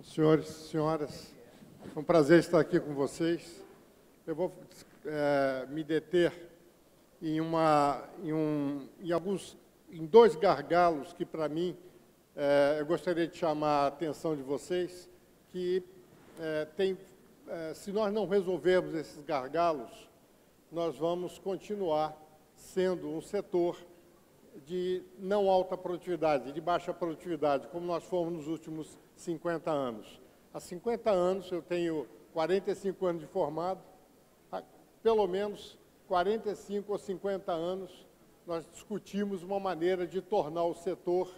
Senhores e senhoras, é um prazer estar aqui com vocês. Eu vou me deter em dois gargalos que, para mim, eu gostaria de chamar a atenção de vocês, que se nós não resolvermos esses gargalos, nós vamos continuar sendo um setor de não alta produtividade, de baixa produtividade, como nós fomos nos últimos 50 anos. Há 50 anos, eu tenho 45 anos de formado, há pelo menos 45 ou 50 anos, nós discutimos uma maneira de tornar o setor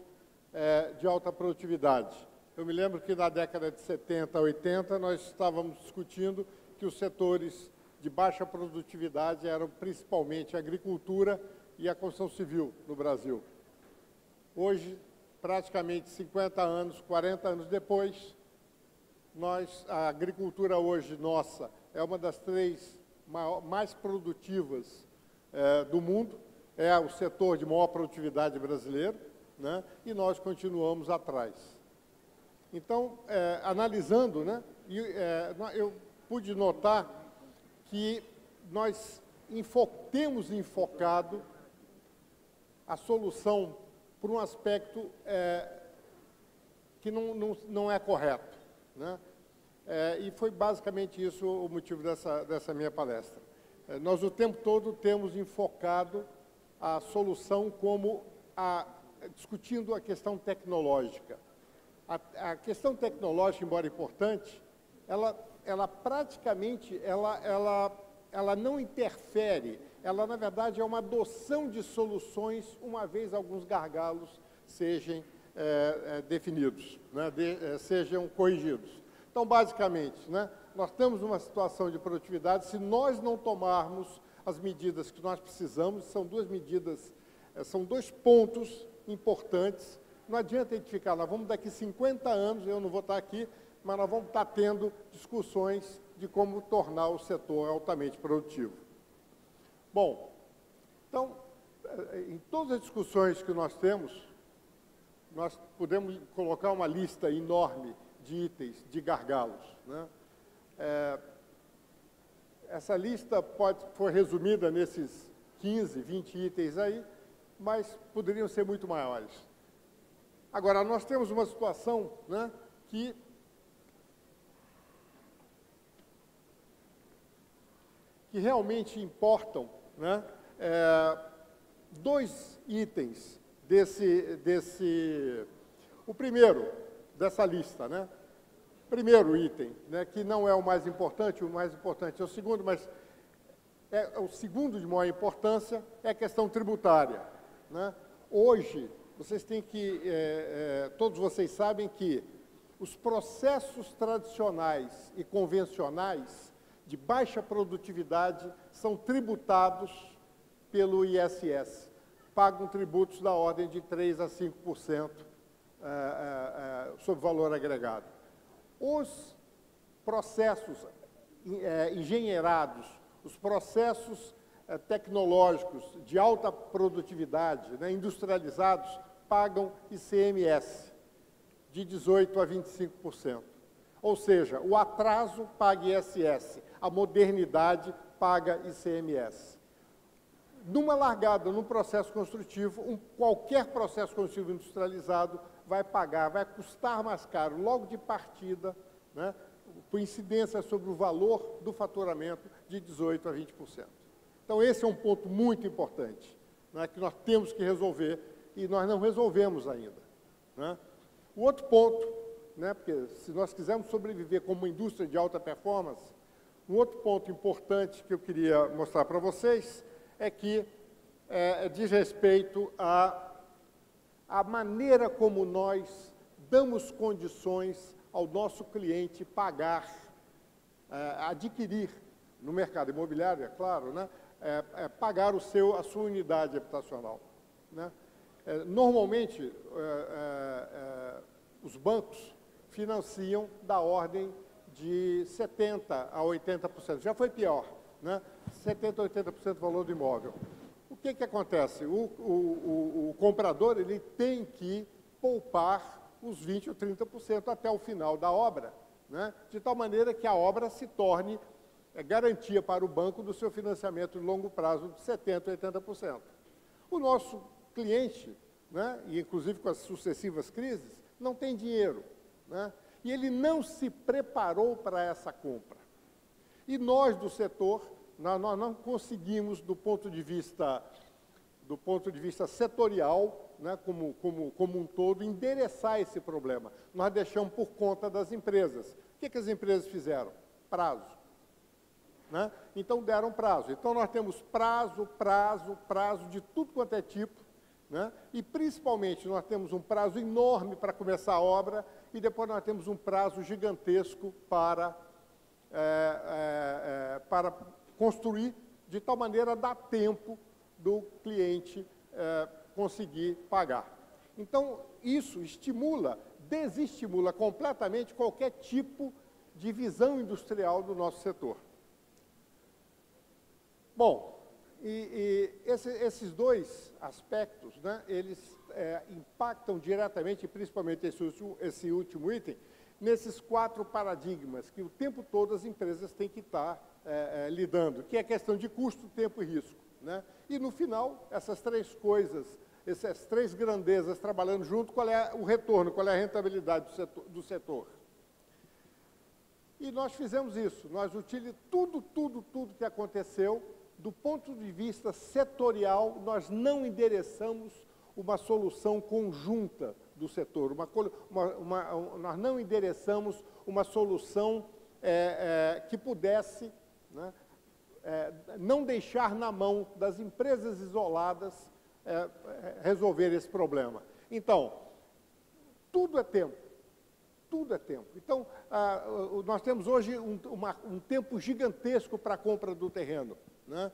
de alta produtividade. Eu me lembro que na década de 70, 80, nós estávamos discutindo que os setores de baixa produtividade eram principalmente a agricultura e a construção civil no Brasil. Hoje, praticamente 50 anos, 40 anos depois, a agricultura hoje nossa é uma das três mais produtivas do mundo, é o setor de maior produtividade brasileiro, né? E nós continuamos atrás. Então, analisando, né, eu pude notar que nós temos enfocado a solução por um aspecto que não é correto, né? E foi basicamente isso o motivo dessa minha palestra. Nós, o tempo todo, temos enfocado a solução como discutindo a questão tecnológica. A questão tecnológica, embora importante, ela praticamente não interfere. Ela, na verdade, é uma adoção de soluções, uma vez alguns gargalos sejam definidos, né, sejam corrigidos. Então, basicamente, né, nós temos uma situação de produtividade, se nós não tomarmos as medidas que nós precisamos, são duas medidas, são dois pontos importantes. Não adianta a gente ficar, nós vamos daqui 50 anos, eu não vou estar aqui, mas nós vamos estar tendo discussões de como tornar o setor altamente produtivo. Bom, então, em todas as discussões que nós temos, nós podemos colocar uma lista enorme de itens, de gargalos, né? Essa lista foi resumida nesses 15, 20 itens aí, mas poderiam ser muito maiores. Agora, nós temos uma situação, né, que realmente importam, né, dois itens o primeiro dessa lista, né? Primeiro item, né, que não é o mais importante é o segundo, mas o segundo de maior importância é a questão tributária, né? Hoje, todos vocês sabem que os processos tradicionais e convencionais de baixa produtividade são tributados pelo ISS, pagam tributos da ordem de 3% a 5% sobre valor agregado. Os processos engenheirados, os processos tecnológicos de alta produtividade, né, industrializados, pagam ICMS de 18% a 25%. Ou seja, o atraso paga ISS, a modernidade paga ICMS. Numa largada, num processo construtivo, qualquer processo construtivo industrializado vai custar mais caro logo de partida, né, por incidência sobre o valor do faturamento de 18% a 20%. Então, esse é um ponto muito importante, né, que nós temos que resolver e nós não resolvemos ainda, né? O outro ponto, né, porque se nós quisermos sobreviver como uma indústria de alta performance, um outro ponto importante que eu queria mostrar para vocês é que diz respeito à maneira como nós damos condições ao nosso cliente adquirir, no mercado imobiliário, é claro, né, pagar a sua unidade habitacional, né? Normalmente, os bancos financiam da ordem de 70% a 80%. Já foi pior, né? 70% a 80% do valor do imóvel. O que acontece? O comprador ele tem que poupar os 20% ou 30% até o final da obra, né? De tal maneira que a obra se torne garantia para o banco do seu financiamento de longo prazo de 70% ou 80%. O nosso cliente, né, e inclusive com as sucessivas crises, não tem dinheiro, né? E ele não se preparou para essa compra. E nós, do setor, nós não conseguimos, do ponto de vista setorial, né, como um todo, endereçar esse problema. Nós deixamos por conta das empresas. O que as empresas fizeram? Prazo. Né? Então, deram prazo. Então, nós temos prazo de tudo quanto é tipo, né? E, principalmente, nós temos um prazo enorme para começar a obra e depois nós temos um prazo gigantesco para construir, de tal maneira a dar tempo do cliente conseguir pagar. Então, isso desestimula completamente qualquer tipo de visão industrial do nosso setor. Bom, esses dois aspectos, né, eles impactam diretamente, principalmente esse último item, nesses 4 paradigmas que o tempo todo as empresas têm que estar lidando, que é a questão de custo, tempo e risco, né? E, no final, essas 3 coisas, essas 3 grandezas trabalhando junto, qual é o retorno, qual é a rentabilidade do setor. E nós fizemos isso, nós utilizamos tudo que aconteceu. Do ponto de vista setorial, nós não endereçamos uma solução conjunta do setor, nós não endereçamos uma solução que pudesse, né, não deixar na mão das empresas isoladas resolver esse problema. Então, tudo é tempo. Tudo é tempo. Então, nós temos hoje um tempo gigantesco para a compra do terreno, né?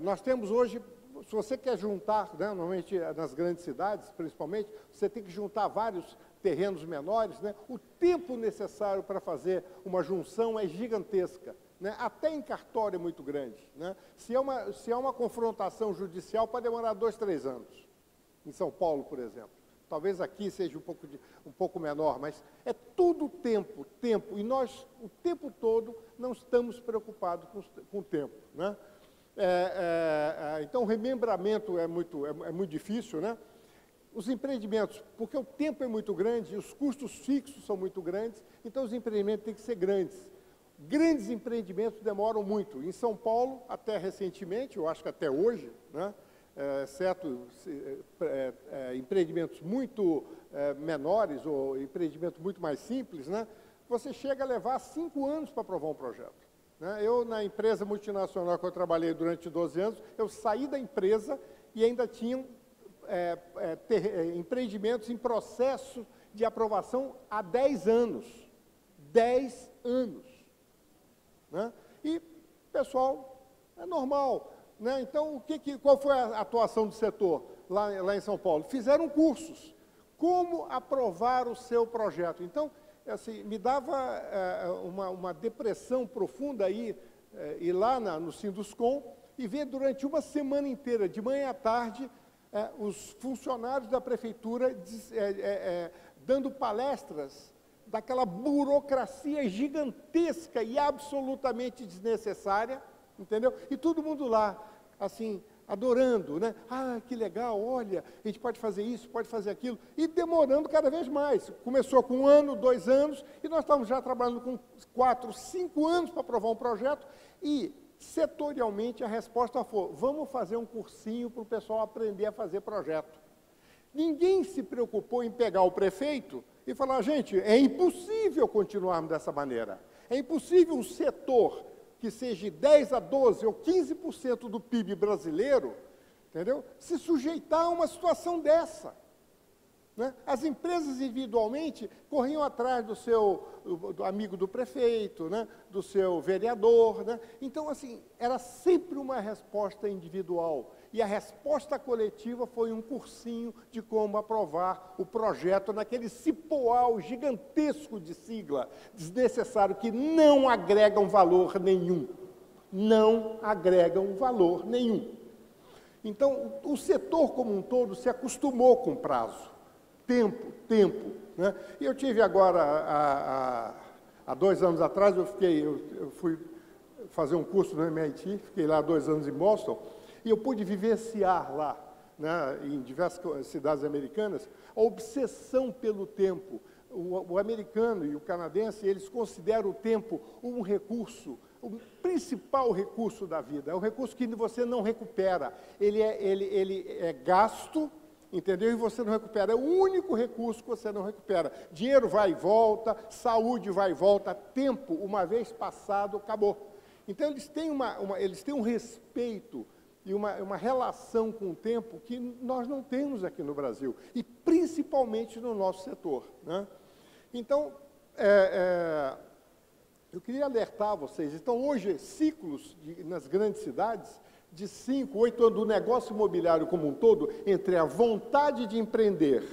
Nós temos hoje, se você quer juntar, né, normalmente nas grandes cidades, principalmente, você tem que juntar vários terrenos menores, né? O tempo necessário para fazer uma junção é gigantesca, né? Até em cartório é muito grande, né? Se é uma confrontação judicial, pode demorar 2, 3 anos, em São Paulo, por exemplo. Talvez aqui seja um pouco menor, mas é tudo tempo, e nós, o tempo todo, não estamos preocupados com o tempo, né? Então, o remembramento é muito difícil, né? Os empreendimentos, porque o tempo é muito grande, os custos fixos são muito grandes, então os empreendimentos têm que ser grandes. Grandes empreendimentos demoram muito. Em São Paulo, até recentemente, eu acho que até hoje, né? Exceto empreendimentos muito menores ou empreendimentos muito mais simples, né, você chega a levar 5 anos para aprovar um projeto, né? Eu, na empresa multinacional que eu trabalhei durante 12 anos, eu saí da empresa e ainda tinham empreendimentos em processo de aprovação há 10 anos. 10 anos. Né? E, pessoal, é normal. Né? Então, qual foi a atuação do setor lá em São Paulo? Fizeram cursos. Como aprovar o seu projeto? Então, assim, me dava uma depressão profunda ir lá no Sinduscom e ver durante uma semana inteira, de manhã à tarde, os funcionários da prefeitura dando palestras daquela burocracia gigantesca e absolutamente desnecessária, entendeu? E todo mundo lá, assim, adorando, né? Ah, que legal, olha, a gente pode fazer isso, pode fazer aquilo, e demorando cada vez mais. Começou com 1 ano, 2 anos, e nós estamos já trabalhando com 4, 5 anos para aprovar um projeto, e setorialmente a resposta foi: vamos fazer um cursinho para o pessoal aprender a fazer projeto. Ninguém se preocupou em pegar o prefeito e falar: gente, é impossível continuarmos dessa maneira. É impossível um setor que seja 10 a 12 ou 15% do PIB brasileiro, entendeu? Se sujeitar a uma situação dessa. Né? As empresas individualmente corriam atrás do amigo do prefeito, né? Do seu vereador. Né? Então, assim, era sempre uma resposta individual. E a resposta coletiva foi um cursinho de como aprovar o projeto naquele cipoal gigantesco de sigla desnecessário que não agregam valor nenhum. Não agregam valor nenhum. Então, o setor como um todo se acostumou com o prazo. tempo. Né? E eu tive agora, há 2 anos atrás, eu fui fazer um curso no MIT, fiquei lá 2 anos em Boston, e eu pude vivenciar lá, né, em diversas cidades americanas, a obsessão pelo tempo. O americano e o canadense, eles consideram o tempo um recurso, o principal recurso da vida. É um recurso que você não recupera. Ele é gasto, entendeu? E você não recupera. É o único recurso que você não recupera. Dinheiro vai e volta, saúde vai e volta, tempo, uma vez passado, acabou. Então, eles têm um respeito e uma relação com o tempo que nós não temos aqui no Brasil, e principalmente no nosso setor. Né? Então, eu queria alertar vocês, então, hoje, ciclos nas grandes cidades, de 5, 8 anos do negócio imobiliário como um todo, entre a vontade de empreender,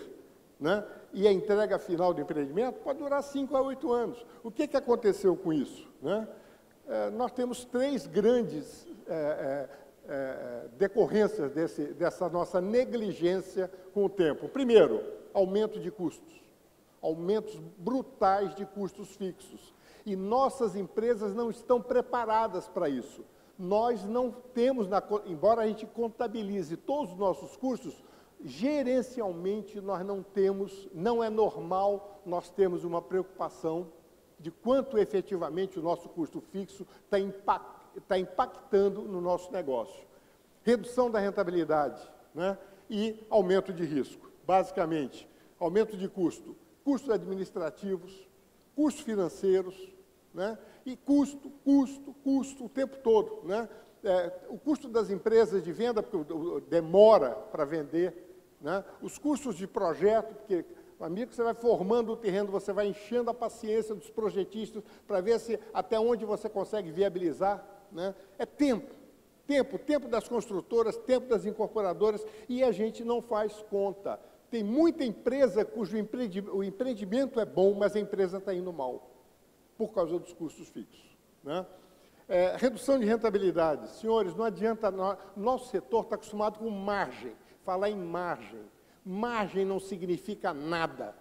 né, e a entrega final do empreendimento, pode durar 5 a 8 anos. O que aconteceu com isso? Né? Nós temos 3 grandes decorrências dessa nossa negligência com o tempo. Primeiro, aumento de custos, aumentos brutais de custos fixos. E nossas empresas não estão preparadas para isso. Nós não temos, embora a gente contabilize todos os nossos custos, gerencialmente nós não temos, não é normal nós termos uma preocupação de quanto efetivamente o nosso custo fixo está impactando no nosso negócio. Redução da rentabilidade, né? E aumento de risco. Basicamente, aumento de custo, custos administrativos, custos financeiros, né? E custo o tempo todo. Né? O custo das empresas de venda, porque demora para vender, né? Os custos de projeto, porque, amigo, você vai formando o terreno, você vai enchendo a paciência dos projetistas para ver até onde você consegue viabilizar. Né? É tempo das construtoras, tempo das incorporadoras, e a gente não faz conta. Tem muita empresa cujo o empreendimento é bom, mas a empresa está indo mal, por causa dos custos fixos. Né? Redução de rentabilidade. Senhores, não adianta, nosso setor está acostumado com margem, falar em margem. Margem não significa nada.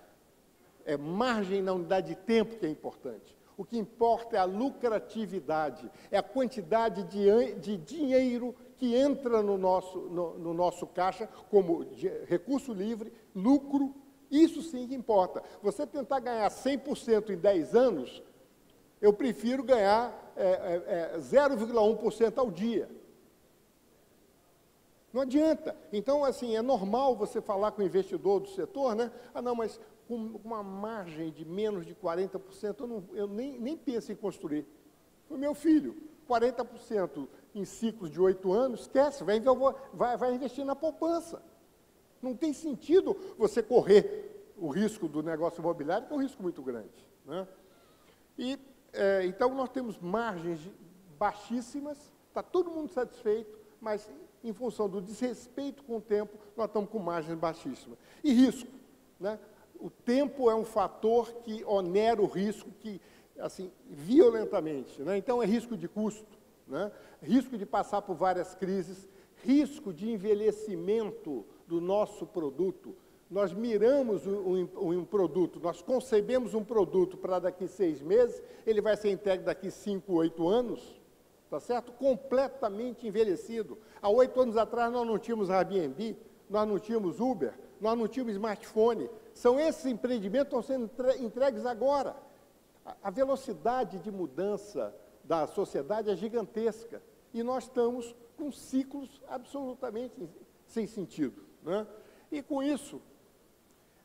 É margem na unidade de tempo que é importante. O que importa é a lucratividade, é a quantidade de dinheiro que entra no nosso caixa como recurso livre, lucro, isso sim que importa. Você tentar ganhar 100% em 10 anos, eu prefiro ganhar 0,1% ao dia. Não adianta. Então, assim, é normal você falar com o investidor do setor, né? Ah, não, mas com uma margem de menos de 40%, eu nem penso em construir. O meu filho, 40% em ciclos de 8 anos, esquece, vai investir na poupança. Não tem sentido você correr o risco do negócio imobiliário, que é um risco muito grande. Né? Então, nós temos margens baixíssimas, está todo mundo satisfeito, mas, em função do desrespeito com o tempo, nós estamos com margens baixíssimas. E risco. Né? O tempo é um fator que onera o risco assim, violentamente. Né? Então, é risco de custo, né? Risco de passar por várias crises, risco de envelhecimento do nosso produto. Nós miramos um produto, nós concebemos um produto para daqui 6 meses, ele vai ser entregue daqui 5, 8 anos, tá certo? Completamente envelhecido. Há 8 anos atrás nós não tínhamos Airbnb, nós não tínhamos Uber, nós não tínhamos smartphone. São esses empreendimentos que estão sendo entregues agora. A velocidade de mudança da sociedade é gigantesca. E nós estamos com ciclos absolutamente sem sentido. Né? E, com isso,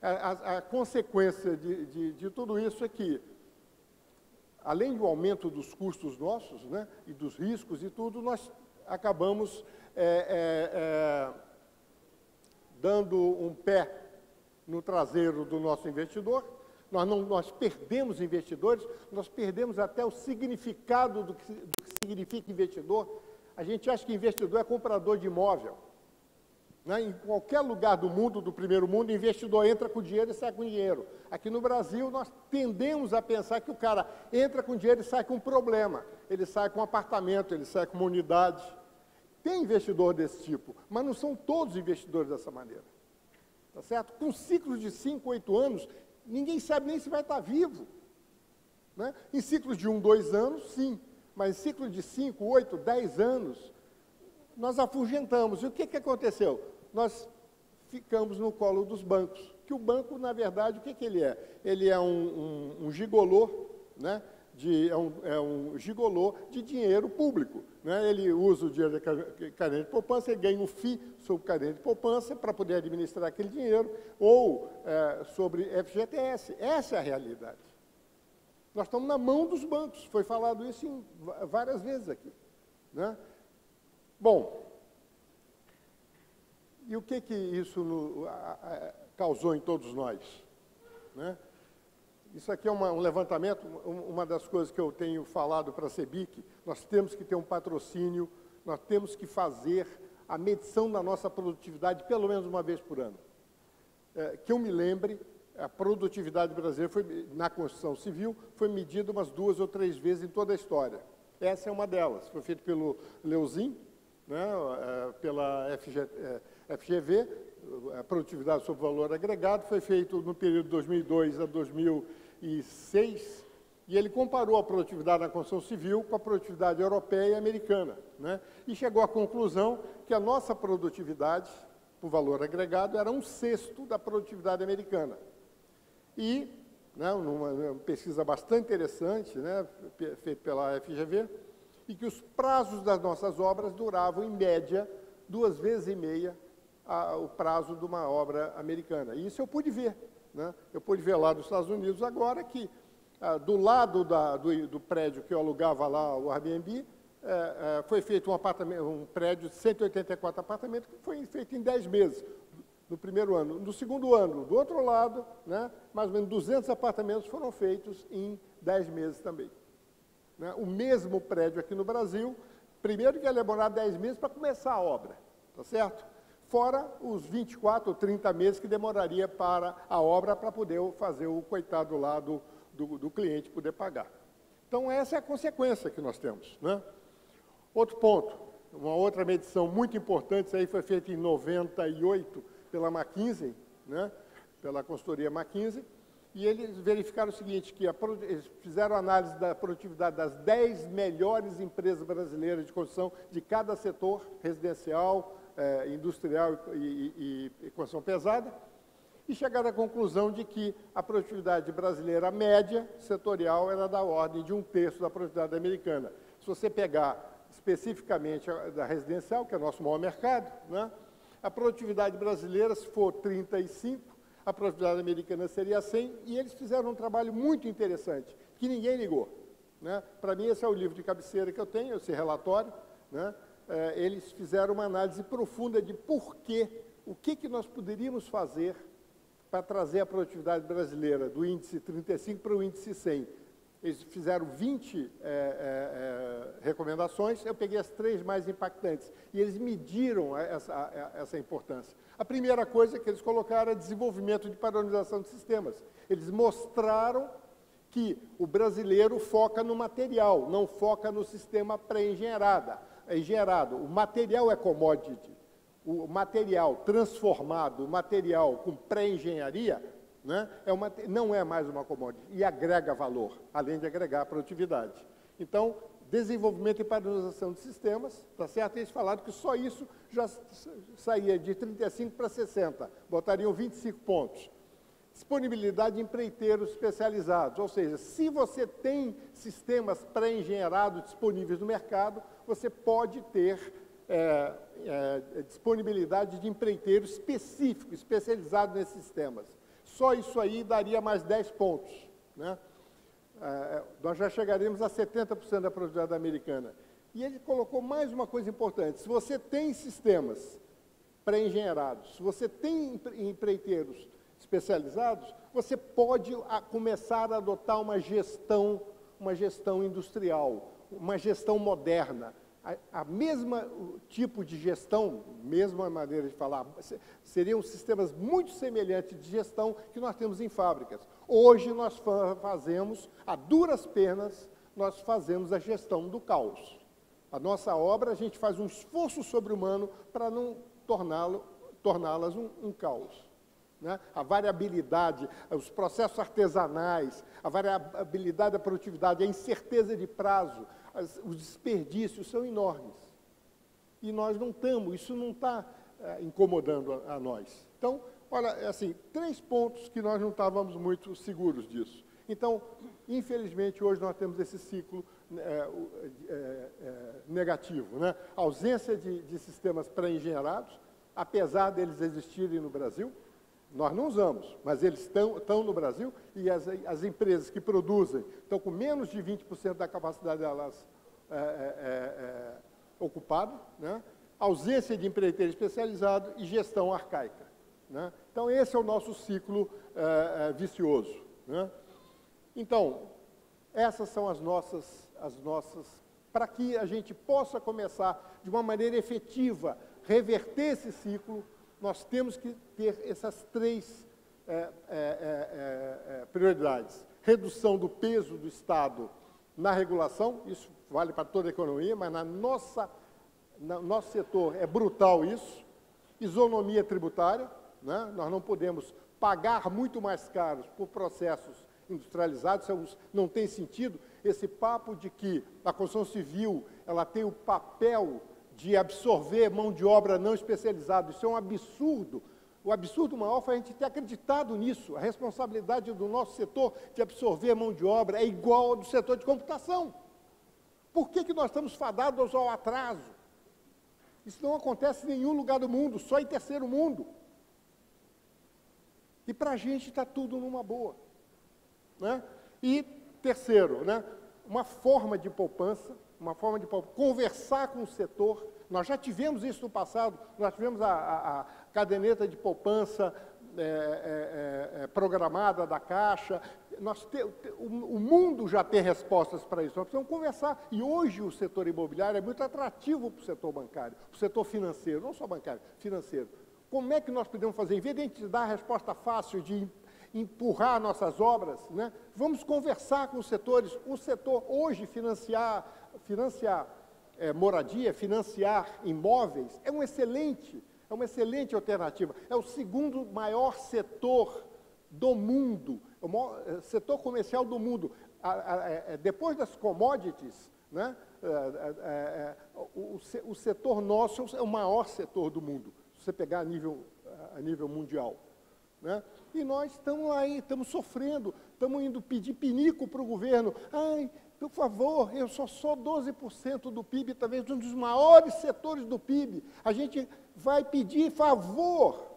a consequência de tudo isso é que, além do aumento dos custos nossos, né, e dos riscos e tudo, nós acabamos dando um pé no traseiro do nosso investidor. Nós perdemos investidores, nós perdemos até o significado do que significa investidor. A gente acha que investidor é comprador de imóvel. Né? Em qualquer lugar do mundo, do primeiro mundo, o investidor entra com dinheiro e sai com dinheiro. Aqui no Brasil, nós tendemos a pensar que o cara entra com dinheiro e sai com um problema. Ele sai com um apartamento, ele sai com uma unidade. Tem investidor desse tipo, mas não são todos investidores dessa maneira. tá certo? Com ciclos de 5, 8 anos, ninguém sabe nem se vai estar vivo. Né? Em ciclos de 1, 2 anos, sim, mas em ciclos de 5, 8, 10 anos, nós afugentamos. E o que aconteceu? Nós ficamos no colo dos bancos, que o banco, na verdade, o que ele é? Ele é um gigolô, né? É um gigolô de dinheiro público. Né? Ele usa o dinheiro da caderneta de poupança, ele ganha um FII sobre caderneta de poupança para poder administrar aquele dinheiro, ou sobre FGTS. Essa é a realidade. Nós estamos na mão dos bancos, foi falado isso várias vezes aqui. Né? Bom, e o que isso causou em todos nós? Né? Isso aqui é um levantamento, uma das coisas que eu tenho falado para a CEBIC, nós temos que ter um patrocínio, nós temos que fazer a medição da nossa produtividade pelo menos uma vez por ano. Que eu me lembre, a produtividade brasileira na construção civil foi medida umas 2 ou 3 vezes em toda a história. Essa é uma delas, foi feita pelo Leuzin, né, pela FGV, a produtividade sobre valor agregado, foi feito no período de 2002 a 2006, e ele comparou a produtividade na construção civil com a produtividade europeia e americana, né, e chegou à conclusão que a nossa produtividade, por valor agregado, era 1/6 da produtividade americana. E, né, numa pesquisa bastante interessante, né, feita pela FGV, e que os prazos das nossas obras duravam, em média, 2,5 vezes o prazo de uma obra americana. E isso eu pude ver. Né? Eu pude ver lá nos Estados Unidos agora que, do lado do prédio que eu alugava lá, o Airbnb, foi feito um prédio de 184 apartamentos, que foi feito em 10 meses, no primeiro ano. No segundo ano, do outro lado, né, mais ou menos 200 apartamentos foram feitos em 10 meses também. Né? O mesmo prédio aqui no Brasil, primeiro que ia demorar 10 meses para começar a obra, tá certo? Fora os 24 ou 30 meses que demoraria para a obra para poder fazer o coitado lá do cliente poder pagar. Então, essa é a consequência que nós temos. Né? Outro ponto, uma outra medição muito importante, isso aí foi feita em 98 pela McKinsey, né? Pela consultoria McKinsey, e eles verificaram o seguinte, que eles fizeram análise da produtividade das 10 melhores empresas brasileiras de construção de cada setor, residencial, industrial e construção pesada, e chegaram à conclusão de que a produtividade brasileira média setorial era da ordem de 1/3 da produtividade americana. Se você pegar especificamente a da residencial, que é o nosso maior mercado, né, a produtividade brasileira, se for 35, a produtividade americana seria 100, e eles fizeram um trabalho muito interessante, que ninguém ligou. Né? Para mim, esse é o livro de cabeceira que eu tenho, esse relatório. Né? Eles fizeram uma análise profunda de o que nós poderíamos fazer para trazer a produtividade brasileira do índice 35 para o índice 100. Eles fizeram 20 recomendações, eu peguei as 3 mais impactantes, e eles mediram essa importância. A primeira coisa que eles colocaram é desenvolvimento de padronização de sistemas. Eles mostraram que o brasileiro foca no material, não foca no sistema pré-engenheirado. O material é commodity. O material transformado, o material com pré-engenharia, né, não é mais uma commodity e agrega valor, além de agregar produtividade. Então, desenvolvimento e padronização de sistemas, tá certo? Eles falaram que só isso já saía de 35 para 60, botariam 25 pontos. Disponibilidade de empreiteiros especializados, ou seja, se você tem sistemas pré-engenheirados disponíveis no mercado, você pode ter disponibilidade de empreiteiro específico, especializado nesses sistemas. Só isso aí daria mais 10 pontos. Né? Nós já chegaremos a 70% da produtividade americana. E ele colocou mais uma coisa importante. Se você tem sistemas pré-engenheirados, se você tem empreiteiros especializados, você pode começar a adotar uma gestão industrial, uma gestão moderna. A mesma tipo de gestão, mesma maneira de falar, seriam sistemas muito semelhantes de gestão que nós temos em fábricas. Hoje nós fazemos, a duras penas, nós fazemos a gestão do caos. A nossa obra, a gente faz um esforço sobre-humano para não torná-las um caos. né? A variabilidade, os processos artesanais, a variabilidade da produtividade, a incerteza de prazo, os desperdícios são enormes. E nós não estamos, isso não está incomodando a nós. Então, olha, assim, 3 pontos que nós não estávamos muito seguros disso. Então, infelizmente, hoje nós temos esse ciclo negativo, né? A ausência de sistemas pré-engenheirados, apesar deles existirem no Brasil, nós não usamos, mas eles estão no Brasil, e as empresas que produzem estão com menos de 20% da capacidade delas ocupada, né? Ausência de empreiteiro especializado e gestão arcaica, né? Então, esse é o nosso ciclo vicioso, né? Então, essas são as nossas para que a gente possa começar, de uma maneira efetiva, reverter esse ciclo, nós temos que ter essas 3 prioridades. Redução do peso do Estado na regulação, isso vale para toda a economia, mas no nosso setor é brutal isso. Isonomia tributária, né? Nós não podemos pagar muito mais caros por processos industrializados, não tem sentido. Esse papo de que a construção civil ela tem o papel de absorver mão de obra não especializada, isso é um absurdo. O absurdo maior foi a gente ter acreditado nisso. A responsabilidade do nosso setor de absorver mão de obra é igual ao do setor de computação. Por que nós estamos fadados ao atraso? Isso não acontece em nenhum lugar do mundo, só em terceiro mundo. E para a gente está tudo numa boa, né? E terceiro, né? Uma forma de poupança, conversar com o setor. Nós já tivemos isso no passado, nós tivemos a caderneta de poupança programada da Caixa. O mundo já tem respostas para isso, nós precisamos conversar. E hoje o setor imobiliário é muito atrativo para o setor bancário, para o setor financeiro, não só bancário, financeiro. Como é que nós podemos fazer? Em vez de a gente dar a resposta fácil de empurrar nossas obras, né? Vamos conversar com os setores. O setor hoje financiar moradia, financiar imóveis é uma excelente alternativa. É o segundo maior setor do mundo, o maior setor comercial do mundo. Depois das commodities, né? O setor nosso é o maior setor do mundo, se você pegar a nível mundial, né? E nós estamos aí, estamos sofrendo, estamos indo pedir pinico para o governo. Ai, por favor, eu sou só 12% do PIB, talvez um dos maiores setores do PIB. A gente vai pedir favor.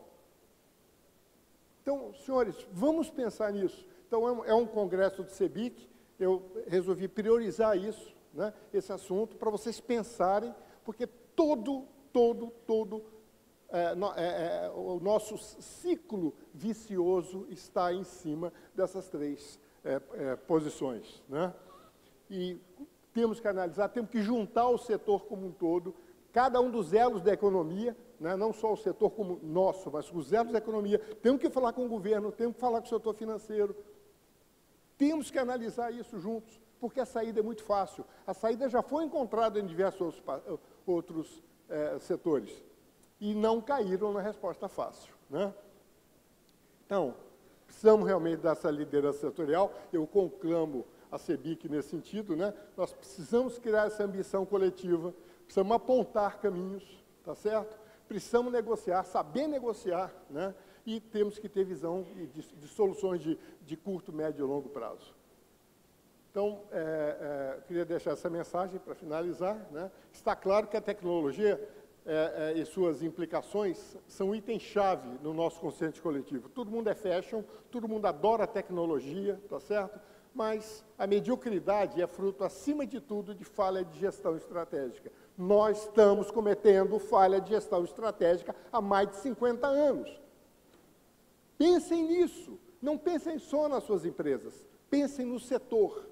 Então, senhores, vamos pensar nisso. Então, é um congresso do CEBIC, eu resolvi priorizar isso, né, esse assunto, para vocês pensarem, porque o nosso ciclo vicioso está em cima dessas 3 posições, né? E temos que analisar, temos que juntar o setor como um todo, cada um dos elos da economia, né? Não só o setor como nosso, mas os elos da economia. Temos que falar com o governo, temos que falar com o setor financeiro. Temos que analisar isso juntos, porque a saída é muito fácil. A saída já foi encontrada em diversos outros setores e não caíram na resposta fácil, né? Então, precisamos realmente dessa liderança setorial. Eu conclamo a CEBIC nesse sentido, né? Nós precisamos criar essa ambição coletiva, precisamos apontar caminhos, tá certo? Precisamos negociar, saber negociar, né? E temos que ter visão de soluções de curto, médio e longo prazo. Então, queria deixar essa mensagem para finalizar, né? Está claro que a tecnologia e suas implicações são itens-chave no nosso consciente coletivo. Todo mundo é fashion, todo mundo adora a tecnologia, tá certo? Mas a mediocridade é fruto, acima de tudo, de falha de gestão estratégica. Nós estamos cometendo falha de gestão estratégica há mais de 50 anos. Pensem nisso, não pensem só nas suas empresas, pensem no setor.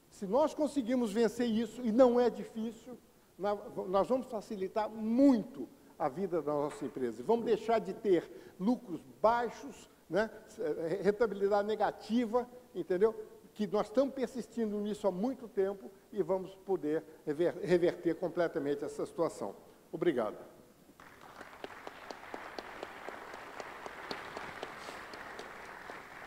Se nós conseguirmos vencer isso, e não é difícil, nós vamos facilitar muito a vida das nossas empresas. Vamos deixar de ter lucros baixos, né? Rentabilidade negativa, entendeu? Que nós estamos persistindo nisso há muito tempo e vamos poder reverter completamente essa situação. Obrigado.